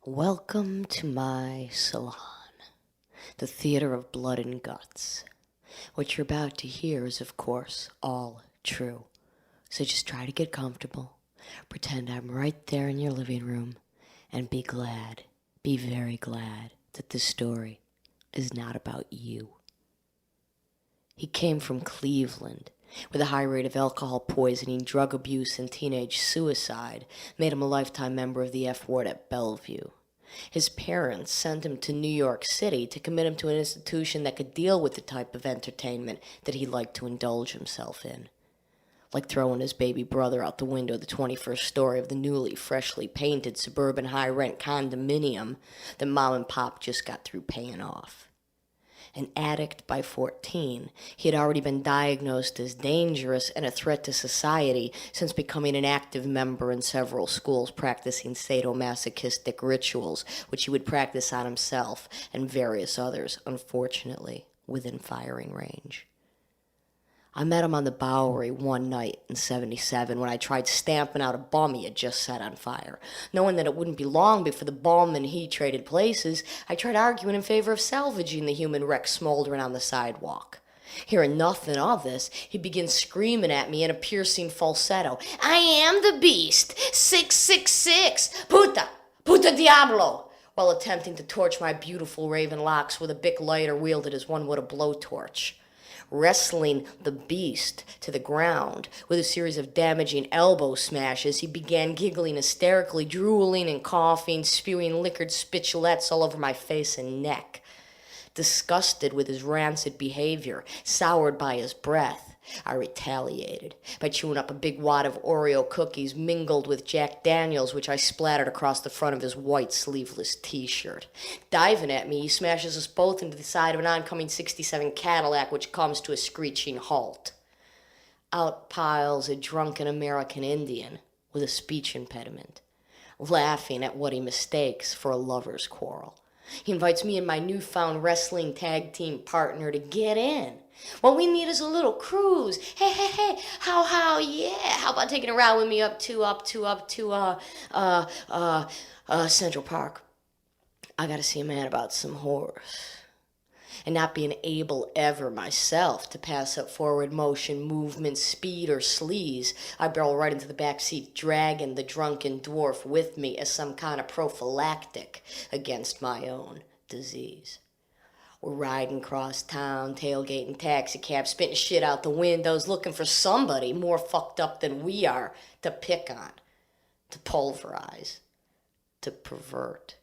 Welcome to my salon, the theater of blood and guts. What you're about to hear is, of course, all true. So just try to get comfortable, pretend I'm right there in your living room, and be glad, be very glad that this story is not about you. He came from Cleveland, where the high rate of alcohol poisoning, drug abuse, and teenage suicide made him a lifetime member of the F ward at Bellevue. His parents sent him to New York City to commit him to an institution that could deal with the type of entertainment that he liked to indulge himself in. Like throwing his baby brother out the window of the 21st story of the newly, freshly painted suburban high-rent condominium that Mom and Pop just got through paying off. An addict by 14, he had already been diagnosed as dangerous and a threat to society since becoming an active member in several schools practicing sadomasochistic rituals, which he would practice on himself and various others, unfortunately, within firing range. I met him on the Bowery one night in '77 when I tried stamping out a bum he had just set on fire. Knowing that it wouldn't be long before the bum and he traded places, I tried arguing in favor of salvaging the human wreck smoldering on the sidewalk. Hearing nothing of this, he begins screaming at me in a piercing falsetto. "I am the beast! 666! Puta! Puta Diablo!" while attempting to torch my beautiful raven locks with a Bic lighter wielded as one would a blowtorch. Wrestling the beast to the ground with a series of damaging elbow smashes, he began giggling hysterically, drooling and coughing, spewing liquored spitulettes all over my face and neck. Disgusted with his rancid behavior, soured by his breath, I retaliated by chewing up a big wad of Oreo cookies mingled with Jack Daniels, which I splattered across the front of his white sleeveless t-shirt. Diving at me, he smashes us both into the side of an oncoming '67 Cadillac, which comes to a screeching halt. Out piles a drunken American Indian with a speech impediment, laughing at what he mistakes for a lover's quarrel. He invites me and my newfound wrestling tag team partner to get in. What we need is a little cruise. Hey, yeah. How about taking a ride with me up to Central Park? I gotta see a man about some horse. And not being able ever myself to pass up forward motion, movement, speed, or sleaze, I barrel right into the back seat, dragging the drunken dwarf with me as some kind of prophylactic against my own disease. We're riding across town, tailgating taxi cabs, spitting shit out the windows, looking for somebody more fucked up than we are to pick on, to pulverize, to pervert.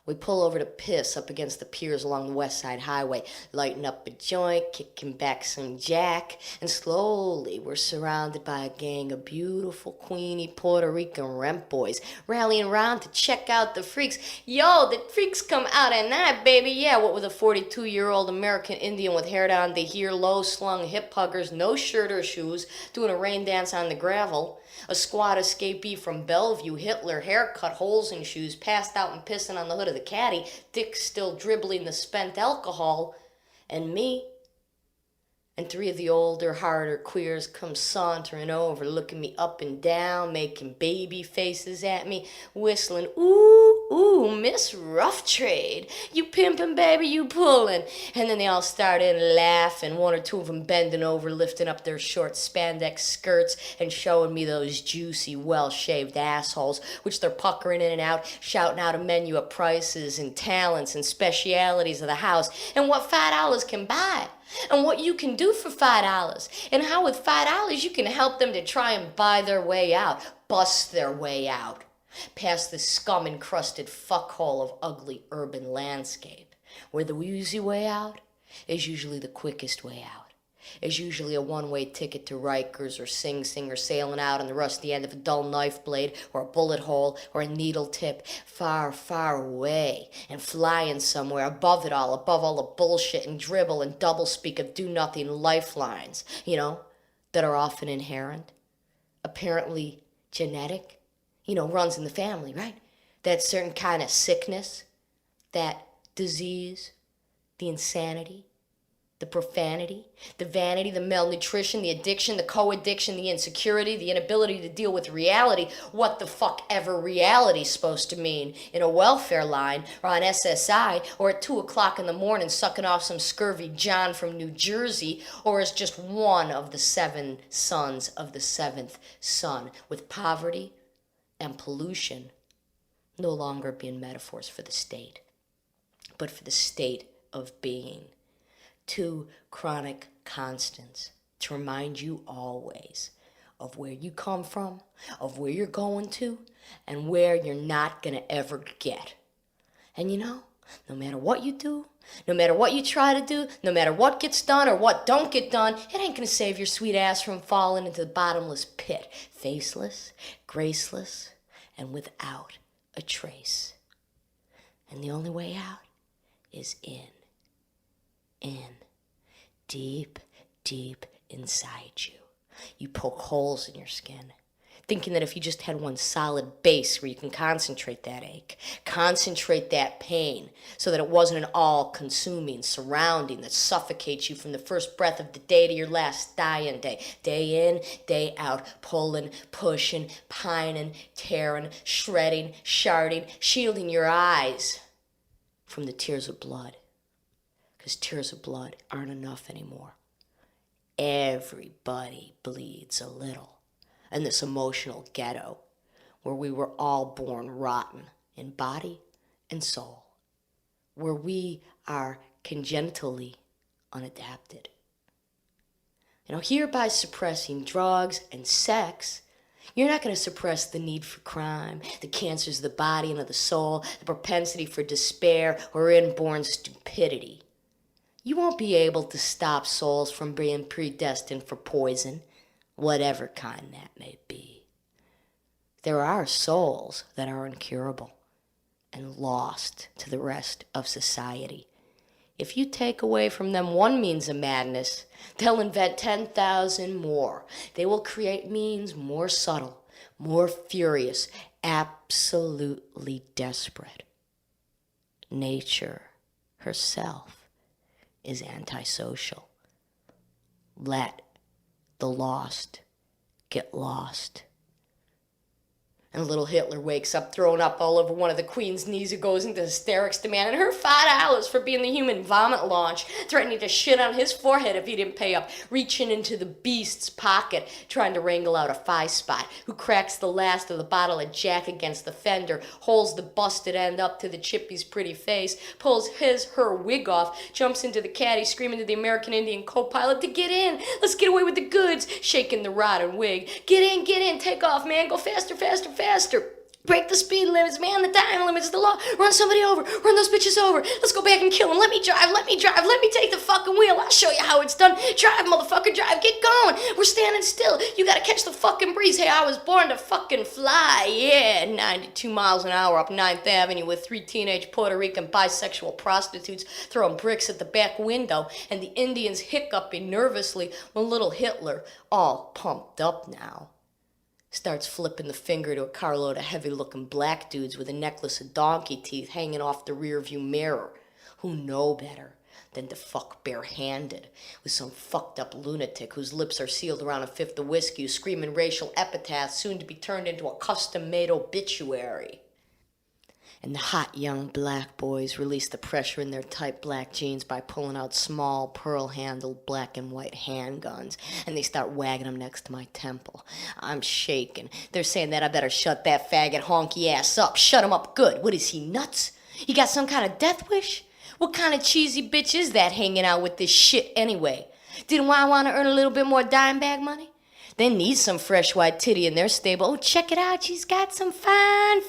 We pull over to piss up against the piers along the West Side Highway, lighting up a joint, kicking back some jack, and slowly we're surrounded by a gang of beautiful, queeny Puerto Rican rent boys rallying around to check out the freaks. Yo, the freaks come out at night, baby. Yeah, what with a 42-year-old American Indian with hair down to here, low-slung hip huggers, no shirt or shoes, doing a rain dance on the gravel. A squad escapee from Bellevue, Hitler, haircut, holes in shoes, passed out and pissing on the hood of the caddy, dick still dribbling the spent alcohol, and me. And three of the older, harder queers come sauntering over, looking me up and down, making baby faces at me, whistling, ooh, Miss Rough Trade, you pimpin', baby, you pullin'. And then they all start in laughing, one or two of them bending over, lifting up their short spandex skirts and showing me those juicy, well-shaved assholes, which they're puckering in and out, shouting out a menu of prices and talents and specialities of the house, and what $5 can buy. And what you can do for $5, and how with $5 you can help them to try and buy their way out, bust their way out, past the scum-encrusted fuckhole of ugly urban landscape, where the easy way out is usually the quickest way out. Is usually a one-way ticket to Rikers or Sing Sing, or sailing out on the rusty end of a dull knife blade or a bullet hole or a needle tip, far, far away and flying somewhere above it all, above all the bullshit and dribble and doublespeak of do-nothing lifelines, that are often inherent, apparently genetic, runs in the family, right? That certain kind of sickness, that disease, the insanity, The profanity, the vanity, the malnutrition, the addiction, the co-addiction, the insecurity, the inability to deal with reality, what the fuck ever reality's supposed to mean in a welfare line or on SSI or at 2 o'clock in the morning sucking off some scurvy John from New Jersey, or as just one of the 7 sons of the 7th son, with poverty and pollution no longer being metaphors for the state, but for the state of being. 2 chronic constants to remind you always of where you come from, of where you're going to, and where you're not gonna ever get. And you know, no matter what you do, no matter what you try to do, no matter what gets done or what don't get done, it ain't gonna save your sweet ass from falling into the bottomless pit, faceless, graceless, and without a trace. And the only way out is in, deep, deep inside you. You poke holes in your skin, thinking that if you just had one solid base where you can concentrate that ache, concentrate that pain, so that it wasn't an all-consuming surrounding that suffocates you from the first breath of the day to your last dying day. Day in, day out, pulling, pushing, pining, tearing, shredding, sharding, shielding your eyes from the tears of blood. Because tears of blood aren't enough anymore. Everybody bleeds a little in this emotional ghetto where we were all born rotten in body and soul, where we are congenitally unadapted. You know, here by suppressing drugs and sex, you're not going to suppress the need for crime, the cancers of the body and of the soul, the propensity for despair or inborn stupidity. You won't be able to stop souls from being predestined for poison, whatever kind that may be. There are souls that are incurable and lost to the rest of society. If you take away from them one means of madness, they'll invent 10,000 more. They will create means more subtle, more furious, absolutely desperate. Nature herself is antisocial. Let the lost get lost. And little Hitler wakes up, thrown up all over one of the Queen's knees, who goes into hysterics, demanding her $5 for being the human vomit launch, threatening to shit on his forehead if he didn't pay up, reaching into the beast's pocket, trying to wrangle out a 5-spot, who cracks the last of the bottle of Jack against the fender, holds the busted end up to the chippy's pretty face, pulls her wig off, jumps into the caddy, screaming to the American Indian co-pilot to get in, let's get away with the goods, shaking the rotten wig, get in, take off, man, go faster, faster, faster. Break the speed limits, man, the time limits, the law. Run somebody over. Run those bitches over. Let's go back and kill them. Let me drive. Let me take the fucking wheel. I'll show you how it's done. Drive, motherfucker, drive. Get going. We're standing still. You gotta catch the fucking breeze. Hey, I was born to fucking fly. Yeah, 92 miles an hour up 9th Avenue with 3 teenage Puerto Rican bisexual prostitutes throwing bricks at the back window and the Indians hiccuping nervously when little Hitler, all pumped up now, starts flipping the finger to a carload of heavy-looking black dudes with a necklace of donkey teeth hanging off the rearview mirror, who know better than to fuck barehanded with some fucked-up lunatic whose lips are sealed around a fifth of whiskey, who's screaming racial epitaphs soon to be turned into a custom-made obituary. And the hot young black boys release the pressure in their tight black jeans by pulling out small, pearl-handled black and white handguns, and they start wagging them next to my temple. I'm shaking. They're saying that I better shut that faggot honky ass up. Shut him up good. What is he, nuts? He got some kind of death wish? What kind of cheesy bitch is that hanging out with this shit anyway? Didn't I want to earn a little bit more dime bag money? They need some fresh white titty in their stable. Oh, check it out. She's got some fine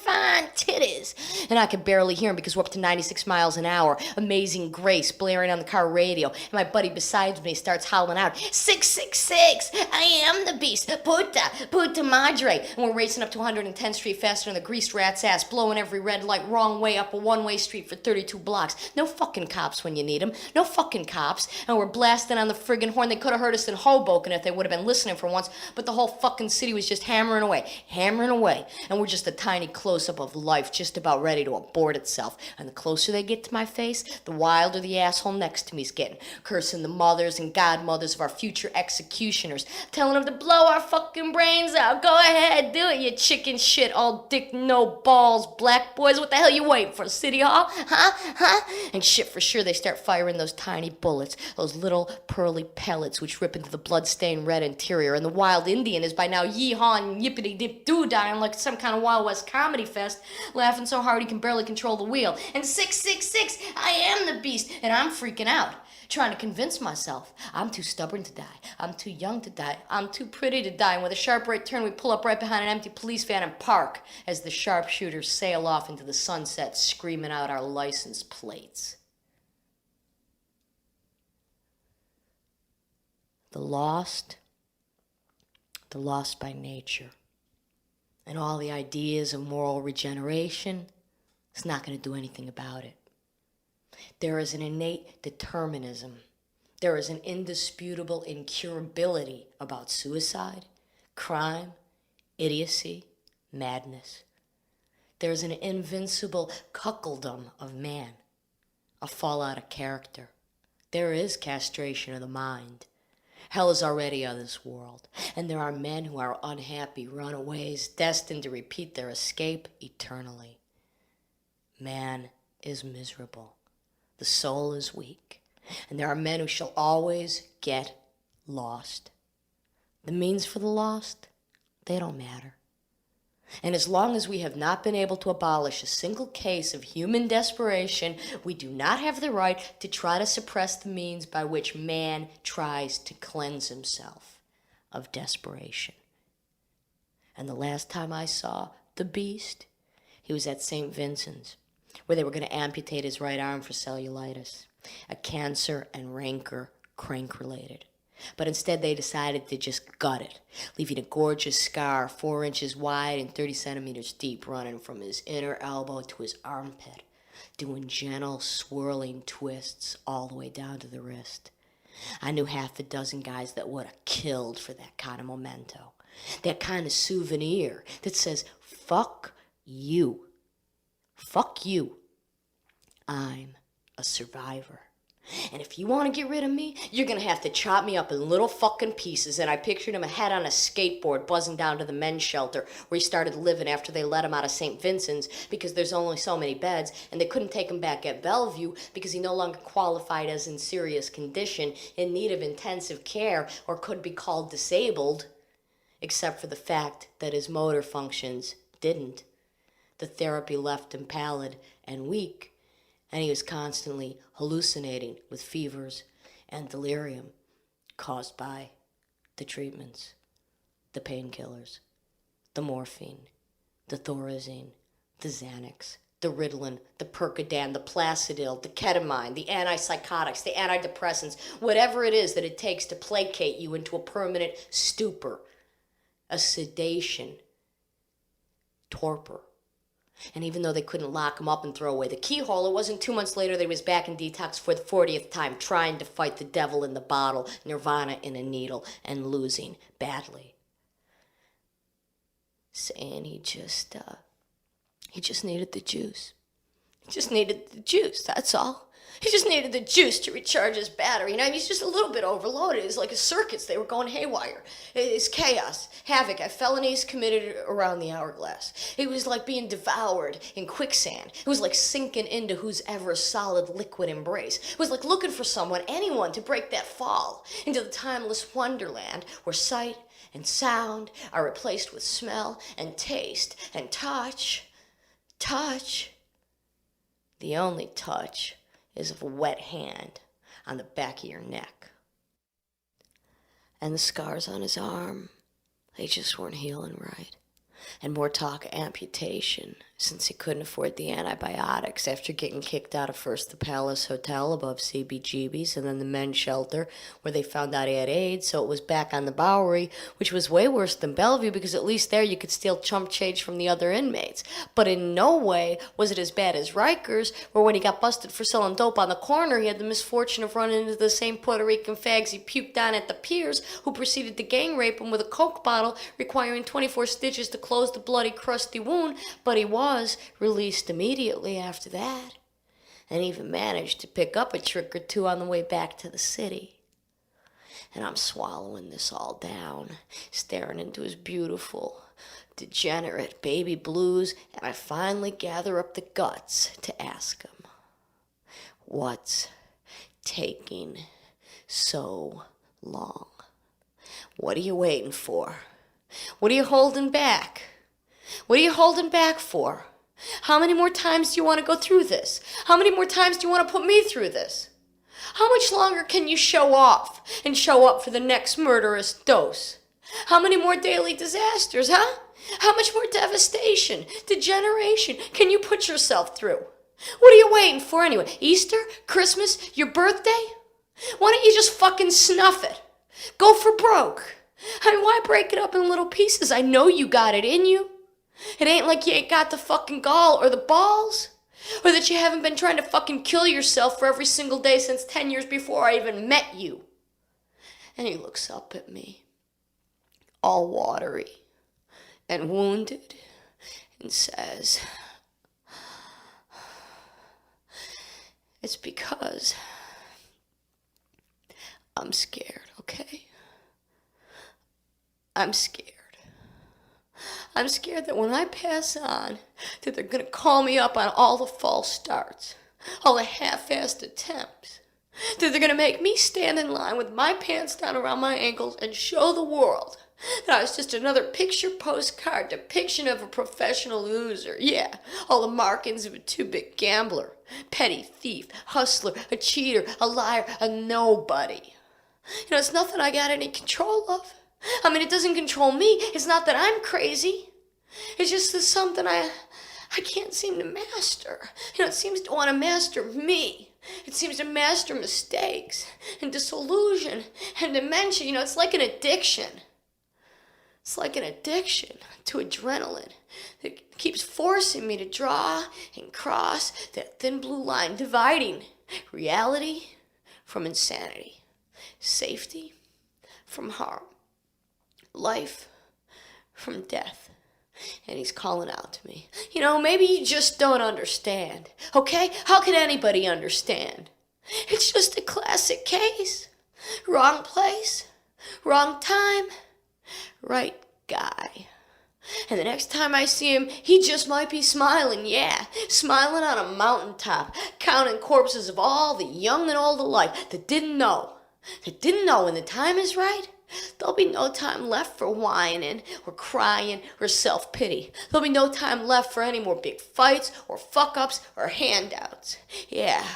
titties. And I can barely hear him because we're up to 96 miles an hour. Amazing Grace blaring on the car radio. And my buddy beside me starts howling out, 666, I am the beast. Puta madre. And we're racing up to 110th Street faster than the greased rat's ass, blowing every red light wrong way up a one-way street for 32 blocks. No fucking cops when you need them. No fucking cops. And we're blasting on the friggin' horn. They could have heard us in Hoboken if they would have been listening for once. but the whole fucking city was just hammering away, and we're just a tiny close-up of life just about ready to abort itself. And the closer they get to my face, the wilder the asshole next to me's getting, cursing the mothers and godmothers of our future executioners, telling them to blow our fucking brains out. Go ahead, do it, you chicken shit, all dick, no balls, black boys. What the hell you waiting for, City Hall? Huh? And shit, for sure they start firing those tiny bullets, those little pearly pellets which rip into the blood-stained red interior, and the wild Indian is by now yee-hawing, yippity-dip-doo-dying like some kind of Wild West comedy fest, laughing so hard he can barely control the wheel. And 666, I am the beast, and I'm freaking out, trying to convince myself I'm too stubborn to die, I'm too young to die, I'm too pretty to die. And with a sharp right turn, we pull up right behind an empty police van and park as the sharpshooters sail off into the sunset, screaming out our license plates. The lost by nature, and all the ideas of moral regeneration, it's not going to do anything about it. There is an innate determinism. There is an indisputable incurability about suicide, crime, idiocy, madness. There is an invincible cuckoldom of man, a fallout of character. There is castration of the mind. Hell is already on this world, and there are men who are unhappy runaways, destined to repeat their escape eternally. Man is miserable. The soul is weak, and there are men who shall always get lost. The means for the lost, they don't matter. And as long as we have not been able to abolish a single case of human desperation, we do not have the right to try to suppress the means by which man tries to cleanse himself of desperation. And the last time I saw the beast, he was at St. Vincent's, where they were going to amputate his right arm for cellulitis, a cancer and rancor crank-related. But instead they decided to just gut it, leaving a gorgeous scar 4 inches wide and 30 centimeters deep running from his inner elbow to his armpit, doing gentle swirling twists all the way down to the wrist. I knew half a dozen guys that would have killed for that kind of memento, that kind of souvenir that says, fuck you. Fuck you. I'm a survivor. And if you want to get rid of me, you're going to have to chop me up in little fucking pieces. And I pictured him ahead on a skateboard buzzing down to the men's shelter where he started living after they let him out of St. Vincent's because there's only so many beds and they couldn't take him back at Bellevue because he no longer qualified as in serious condition, in need of intensive care, or could be called disabled, except for the fact that his motor functions didn't. The therapy left him pallid and weak, and he was constantly hallucinating with fevers and delirium caused by the treatments, the painkillers, the morphine, the Thorazine, the Xanax, the Ritalin, the Percodan, the Placidil, the ketamine, the antipsychotics, the antidepressants, whatever it is that it takes to placate you into a permanent stupor, a sedation, torpor. And even though they couldn't lock him up and throw away the keyhole, it wasn't 2 months later that he was back in detox for the 40th time, trying to fight the devil in the bottle, nirvana in a needle, and losing badly. Saying he just needed the juice. He just needed the juice, that's all. He just needed the juice to recharge his battery. You know, he's just a little bit overloaded. It's like his circuits, they were going haywire. It's chaos, havoc, felonies committed around the hourglass. It was like being devoured in quicksand. It was like sinking into whose ever solid liquid embrace. It was like looking for someone, anyone, to break that fall into the timeless wonderland where sight and sound are replaced with smell and taste and touch. Touch. The only touch is of a wet hand on the back of your neck. And the scars on his arm, they just weren't healing right. And more talk of amputation since he couldn't afford the antibiotics after getting kicked out of first the Palace Hotel above CBGB's and then the men's shelter where they found out he had AIDS, so it was back on the Bowery, which was way worse than Bellevue because at least there you could steal chump change from the other inmates. But in no way was it as bad as Rikers, where when he got busted for selling dope on the corner, he had the misfortune of running into the same Puerto Rican fags he puked on at the piers who proceeded to gang rape him with a Coke bottle, requiring 24 stitches to close the bloody, crusty wound, but he was released immediately after that, and even managed to pick up a trick or two on the way back to the city. And I'm swallowing this all down, staring into his beautiful, degenerate baby blues, and I finally gather up the guts to ask him, what's taking so long? What are you waiting for? What are you holding back? What are you holding back for? How many more times do you want to go through this? How many more times do you want to put me through this? How much longer can you show off and show up for the next murderous dose? How many more daily disasters, huh? How much more devastation, degeneration can you put yourself through? What are you waiting for anyway? Easter? Christmas? Your birthday? Why don't you just fucking snuff it? Go for broke. I mean, why break it up in little pieces? I know you got it in you. It ain't like you ain't got the fucking gall or the balls, or that you haven't been trying to fucking kill yourself for every single day since 10 years before I even met you. And he looks up at me, all watery and wounded, and says, it's because I'm scared, okay? I'm scared. I'm scared that when I pass on, that they're going to call me up on all the false starts, all the half-assed attempts, that they're going to make me stand in line with my pants down around my ankles and show the world that I was just another picture postcard depiction of a professional loser. Yeah, all the markings of a two-bit gambler, petty thief, hustler, a cheater, a liar, a nobody. You know, it's nothing I got any control of. I mean, it doesn't control me. It's not that I'm crazy. It's just that something I can't seem to master. You know, it seems to want to master me. It seems to master mistakes and disillusion and dementia. You know, it's like an addiction. It's like an addiction to adrenaline that keeps forcing me to draw and cross that thin blue line dividing reality from insanity, safety from harm, life from death. And he's calling out to me, you know, maybe you just don't understand, okay? How can anybody understand? It's just a classic case. Wrong place, wrong time, right guy. And the next time I see him, he just might be smiling, yeah, smiling on a mountaintop, counting corpses of all the young and old alike that didn't know when the time is right. There'll be no time left for whining or crying or self-pity. There'll be no time left for any more big fights or fuck-ups or handouts. Yeah,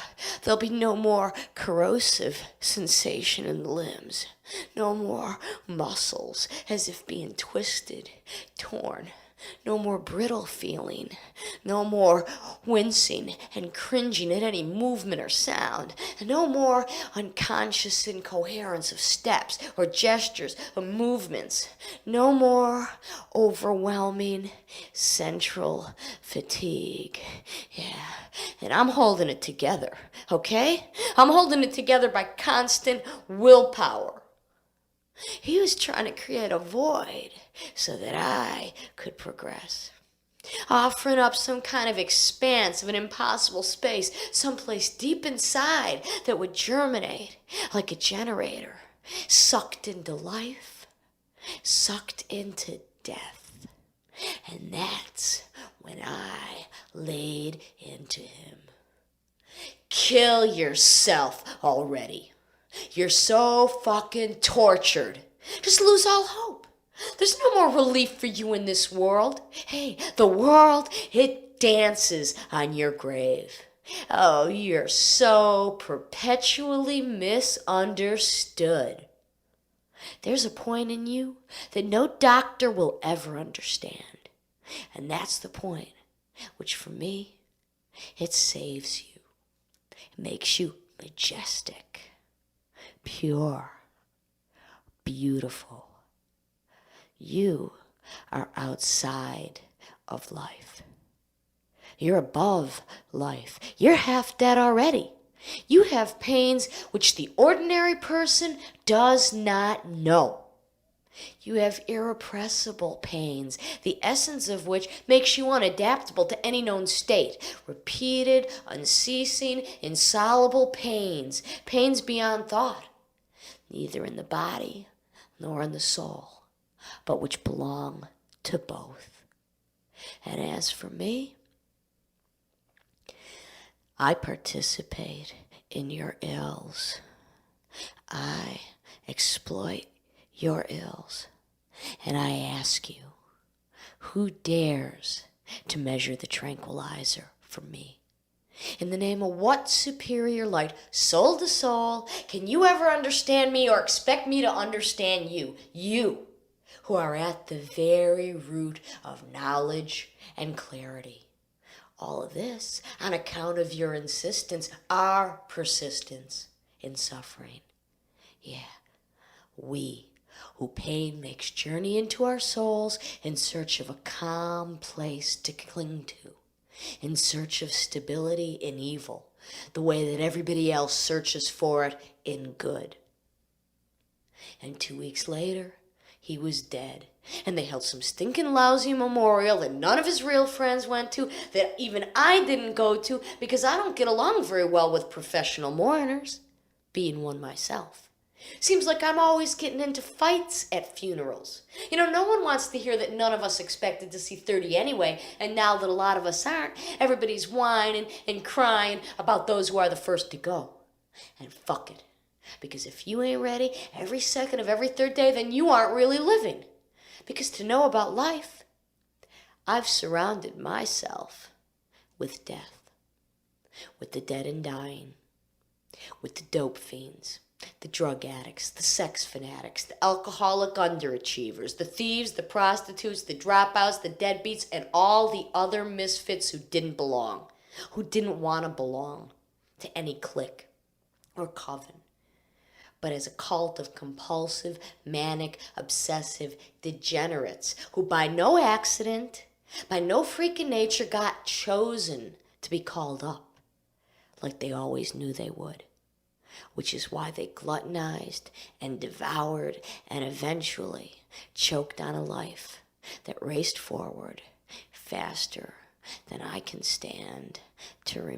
there'll be no more corrosive sensation in the limbs. No more muscles as if being twisted, torn. No more brittle feeling. No more wincing and cringing at any movement or sound. No more unconscious incoherence of steps or gestures or movements. No more overwhelming central fatigue. Yeah, and I'm holding it together, okay? I'm holding it together by constant willpower. He was trying to create a void so that I could progress. Offering up some kind of expanse of an impossible space, someplace deep inside that would germinate like a generator, sucked into life, sucked into death. And that's when I laid into him. Kill yourself already. You're so fucking tortured. Just lose all hope. There's no more relief for you in this world. Hey, the world, it dances on your grave. Oh, you're so perpetually misunderstood. There's a point in you that no doctor will ever understand. And that's the point which for me, it saves you. It makes you majestic, pure, beautiful. You are outside of life. You're above life. You're half dead already. You have pains which the ordinary person does not know. You have irrepressible pains, the essence of which makes you unadaptable to any known state. Repeated, unceasing, insoluble pains, pains beyond thought, neither in the body nor in the soul, but which belong to both. And as for me, I participate in your ills. I exploit your ills. And I ask you, who dares to measure the tranquilizer for me? In the name of what superior light, soul to soul, can you ever understand me or expect me to understand you? You, who are at the very root of knowledge and clarity. All of this on account of your insistence, our persistence in suffering. Yeah, we, who pain makes journey into our souls in search of a calm place to cling to, in search of stability in evil, the way that everybody else searches for it in good. And 2 weeks later, he was dead. And they held some stinking lousy memorial that none of his real friends went to, that even I didn't go to, because I don't get along very well with professional mourners, being one myself. Seems like I'm always getting into fights at funerals. You know, no one wants to hear that none of us expected to see 30 anyway, and now that a lot of us aren't, everybody's whining and crying about those who are the first to go. And fuck it. Because if you ain't ready every second of every third day, then you aren't really living. Because to know about life, I've surrounded myself with death, with the dead and dying, with the dope fiends, the drug addicts, the sex fanatics, the alcoholic underachievers, the thieves, the prostitutes, the dropouts, the deadbeats, and all the other misfits who didn't belong, who didn't want to belong to any clique or coven, but as a cult of compulsive, manic, obsessive degenerates who by no accident, by no freak in nature got chosen to be called up like they always knew they would, which is why they gluttonized and devoured and eventually choked on a life that raced forward faster than I can stand to remember.